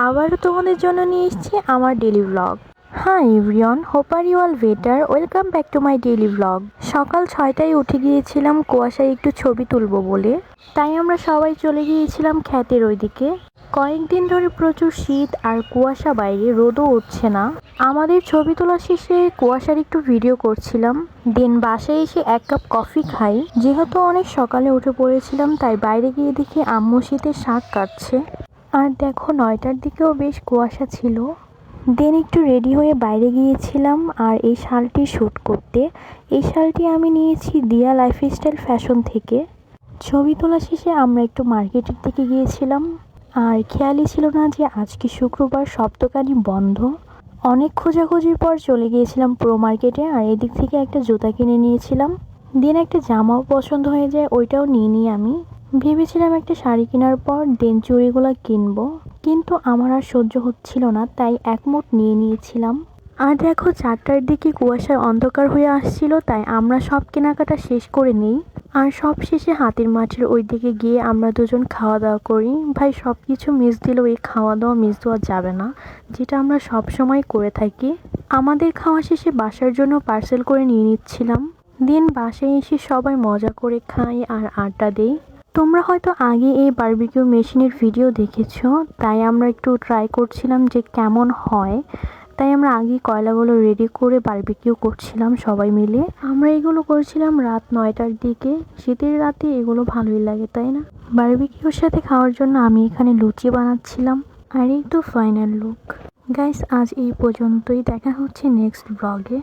আবারও তোমাদের জন্য নিয়ে এসেছি আমার daily blog. Hi everyone, hope are you all better. Welcome back to my daily blog. সকাল 6টায় উঠে গিয়েছিলাম কুয়াশায় একটু ছবি তুলবো বলে, তাই আমরা সবাই চলে গিয়েছিলাম ক্ষেতের ওইদিকে। কয়েকদিন ধরে প্রচুর শীত আর কুয়াশা, বাইরে রোদও উঠছে না। আমাদের ছবি তোলা শেষে কুয়াশার একটু ভিডিও করছিলাম, দেন বাসায় এসে 1 কাপ কফি খাই। যেহেতু অনেক সকালে উঠে পড়েছিলাম, তাই বাইরে গিয়ে দেখি আম্মু শীতের শাক কাটছে। আর দেখো 9টার দিকেও বেশ কুয়াশা ছিল। দেন একটু রেডি হয়ে বাইরে গিয়েছিলাম আর এই শালটি শ্যুট করতে। এই শালটি আমি নিয়েছি দিয়া লাইফস্টাইল ফ্যাশন থেকে। ছবি তোলা শেষে আমরা একটু মার্কেটের দিকে গিয়েছিলাম, আর খেয়ালই ছিল না যে আজকে শুক্রবার, সব দোকানই বন্ধ। অনেক খোঁজাখুঁজির পর চলে গিয়েছিলাম প্রো মার্কেটে, আর এদিক থেকে একটা জুতা কিনে নিয়েছিলাম। দেন একটা জামাও পছন্দ হয়ে যায়, ওইটাও নিয়ে নিই আমি। ভেবেছিলাম একটা শাড়ি কেনার পর দেন চুড়িগুলো কিনবো, কিন্তু আমার আর সহ্য হচ্ছিল না, তাই একমুঠ নিয়ে নিয়েছিলাম। আর দেখো 4টার দিকে কুয়াশার অন্ধকার হয়ে আসছিল, তাই আমরা সব কেনাকাটা শেষ করে নিই। আর সব শেষে হাতির মাঠের ওই দিকে গিয়ে আমরা দুজন খাওয়া দাওয়া করি। ভাই সব কিছু মিস দিলেও এই খাওয়া দাওয়া মিস দেওয়া যাবে না, যেটা আমরা সব সময় করে থাকি। আমাদের খাওয়া শেষে বাসার জন্য পার্সেল করে নিয়ে নিচ্ছিলাম। দিন বাসায় এসে সবাই মজা করে খাই আর আড্ডা দেই। তোমরা হয়তো আগে এই বারবিকিউ মেশিনের ভিডিও দেখেছো, তাই আমরা একটু ট্রাই করছিলাম যে কেমন হয়। তাই আমরা আগে কয়লাগুলো রেডি করে বারবিকিউ করছিলাম সবাই মিলে। আমরা এগুলো করছিলাম রাত 9টার দিকে। শীতের রাতে এগুলো ভালোই লাগে, তাই না? বারবিকিউর সাথে খাওয়ার জন্য আমি এখানে লুচি বানাচ্ছিলাম। আর এই তো ফাইনাল লুক। গাইস, আজ এই পর্যন্তই। দেখা হচ্ছে নেক্সট ব্লগে।